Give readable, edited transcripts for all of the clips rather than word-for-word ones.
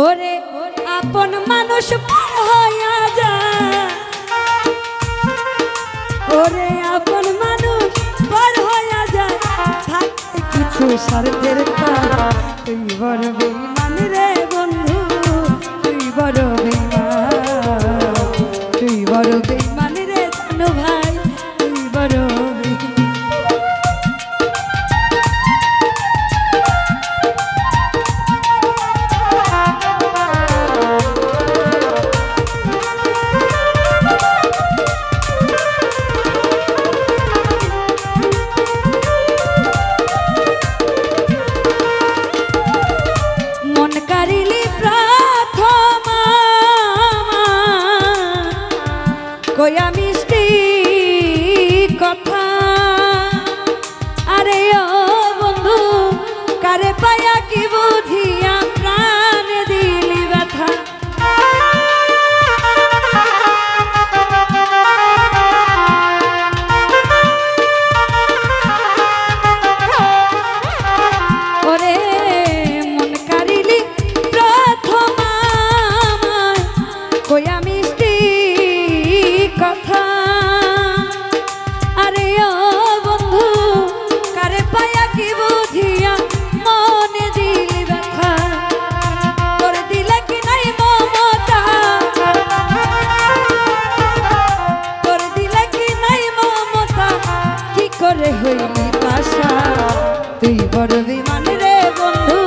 ওরে আপন মানুষ পার হইয়া যায়, ওরে আপন মানুষ পার হইয়া যায়, থাকতে কিছু স্বার্থের তার। তুই বড় বেঈমান রে বন্ধু, তুই বড় বেঈমান, তুই বড় বেঈমান রে জানো ভাই, তুই বড় কইয়া মিষ্টি কথা। আরে ও বন্ধু কারে পায়া কি বুঝিয়া প্রাণ দিলি ব্যথা। ওরে মন কারিলি প্রথম কইয়া মিষ্টি কথা। আরে ও বন্ধু কারে পায়া কি বুঝিয়া মনে দিলি ব্যথা। তোর দিলে কি নাই মমতা, তোর দিলে কি নাই মমতা, কি করে হইলি পাশা। তুই বড় বেঈমান রে বন্ধু,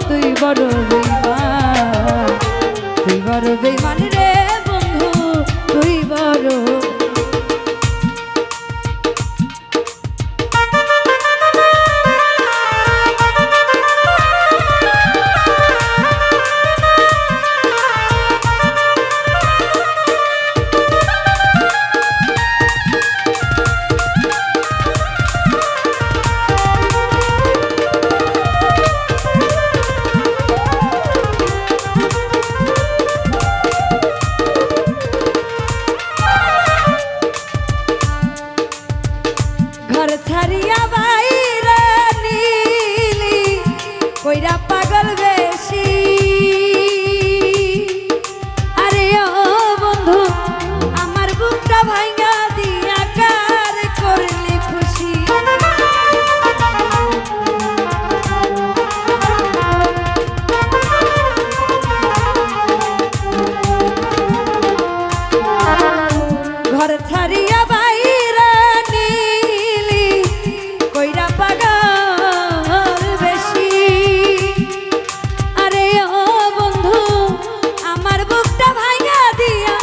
তুই বড় বেঈমান, তুই বড় বেঈমান রে বন্ধু, তুই বড়। ঘর ছাড়িয়া বাইরে নীলি কইরা পাগল বেশি। আরে ও বন্ধু আমার বুকটা ভাঙা দিয়া কার করলি খুশি। ঘর ছাড়িয়া বাইরে নীলি কইরা পাগল বেশি। আরে ও বন্ধু আমার বুকটা ভাঙা দিয়া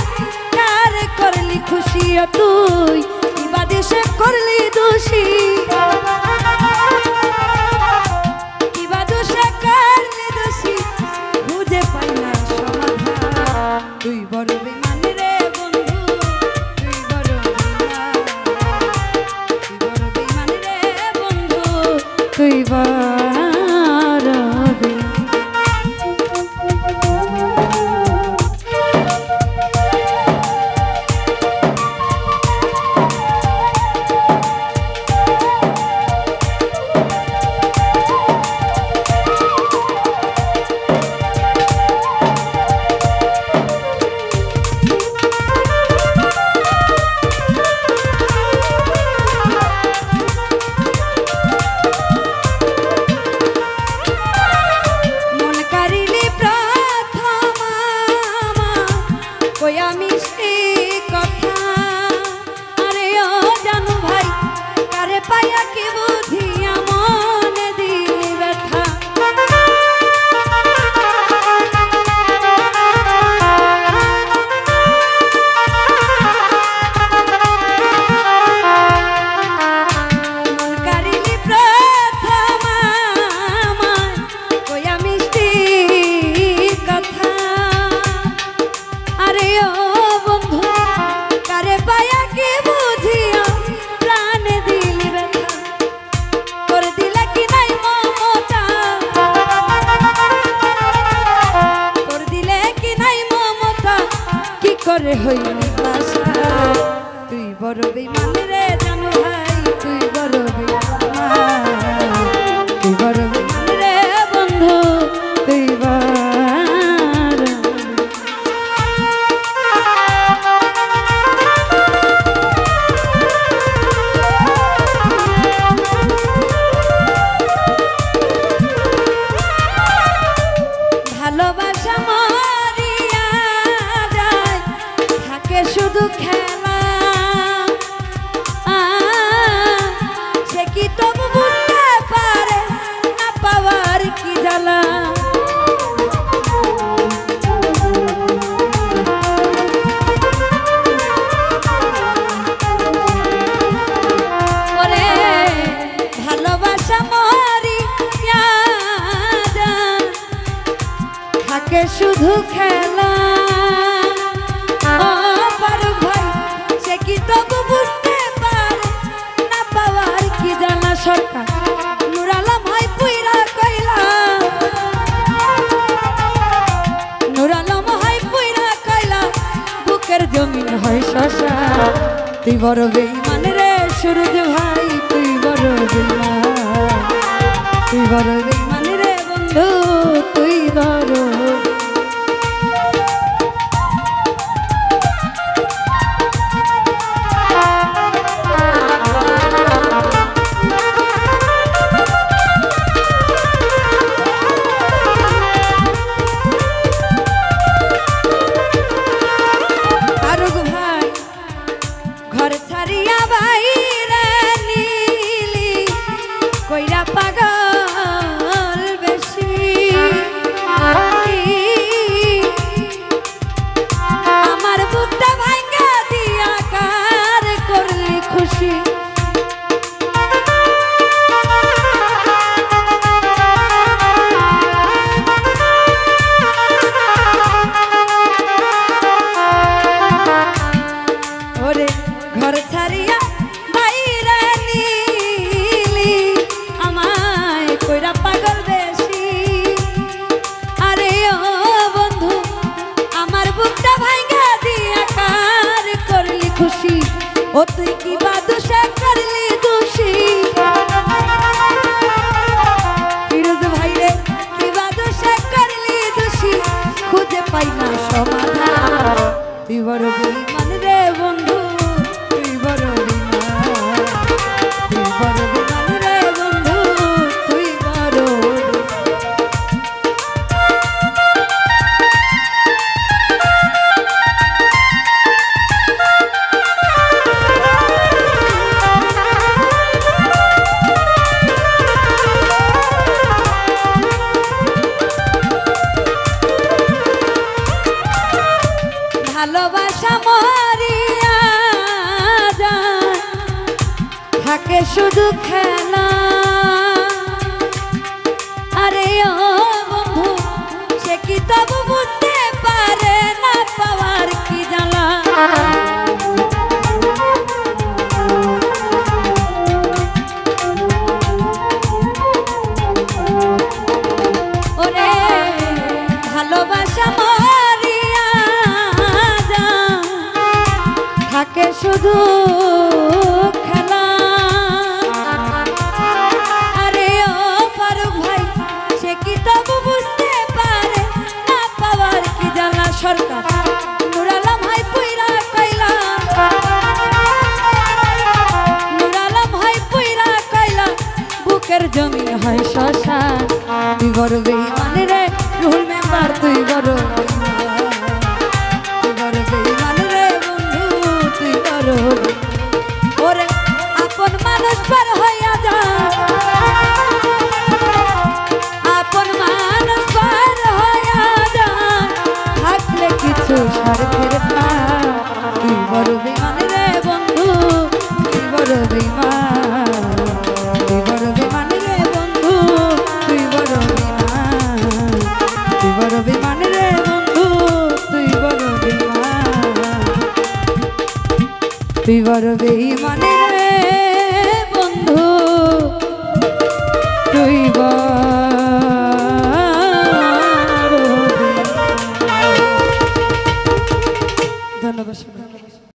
কার করলি খুশি। ও তুই কিবা দেশে করলি দোষী, কিবা দোষে করলি দোষী, খুঁজে পাই না সমাধান। তুই বড় বেঈমান রে বন্ধু, তুই বড় বেঈমান, তুই বড় বেঈমান রে বন্ধু, তুই বড় বেঈমান। মন কারিলি প্রথম কইয়া মিষ্টি কথা। আরে ও জানু ভাই কারে পায়া কি বুঝিয়া মনে দিলি ব্যথা। মন কারিলি প্রথম কইয়া মিষ্টি কথা। আরে ও বন্ধু কারে পায়া কি বুঝিয়া প্রাণ দিলি ব্যথা। তোর দিলে কি নাই মমতা, তোর দিলে কি নাই মমতা, কি করে হইলি পাশা। তুই বড় বেঈমান রে জানো ভাই, তুই বড় বেঈমান, তুই বড় বেঈমান রে বন্ধু, তুই বড় থাকে শুধু খেলা। ও ফারুক ভাই সে কি তবু বুঝতে পারে না পাওয়ার কি জানা সরকার নূর আলম হয় পুইরা কয়লা। নূর আলম হয় পুইরা কয়লা বুকের জমিন হয় শশা। তুই বড় বেঈমান রে সুরজ ভাই তুই বড় বেঈমান। তুই বড় বেঈমান রে বন্ধু তুই বড়। ফারুক ভাই ঘর ছাড়িয়া বাইরে নীলি কইরা পাগল বেশি। আমার বুকটা ভাঙ্গা দিয়া কার করলি খুশি। ওরে ঘর ছাড়িয়া বাইরে নীলি আমায় কইরা পাগল বেশি। আরে ও বন্ধু আমার বুকটা ভাঙ্গা দিয়া কার করলি খুশি। ও তুই কি বাদশা করলি দোষী। ফিরোজ ভাই রে কি বাদশা করলি দোষী খুঁজে পাই না সমাধান। তুই বড় বেঈমান রে বন্ধু তুই বড় বেঈমান। তুই বড় বেঈমান রে বন্ধু তুই বড়। ভালোবাসা মরিয়া যায় থাকে শুধু খেলা। আরে ও বন্ধু সে কি তবু বুঝতে পারে না পাওয়ার কি জ্বালা। ওরে ভালোবাসা মরিয়া যায় থাকে শুধু খেলা। আরে ও ফারুক ভাই সে কি তবু বুঝতে পারে না পাওয়ার কি জ্বালা সরকার নূর আলম হয় পুইরা কয়লা। নূর আলম হয় পুইরা কয়লা বুকের জমিন হয় শ্মশান। তুই বড় বেঈমান রে রুহুল মেম্বার তুই বড় বেঈমান। তুই বড় বেঈমান রে বন্ধু তুই বড়। ওরে আপন মানুষ পার হইয়া যায় আপন মানুষ পার হইয়া যায় থাকলে কিছু স্বার্থের না। তুই বড় বেঈমান রে বন্ধু তুই বড় বেঈমান। তুই বড় বেঈমান রে বন্ধু তুই বড় বেঈমান। তুই বড় বেঈমান রে বন্ধু তুই বড় বেঈমান। তুই বড় বেঈমান।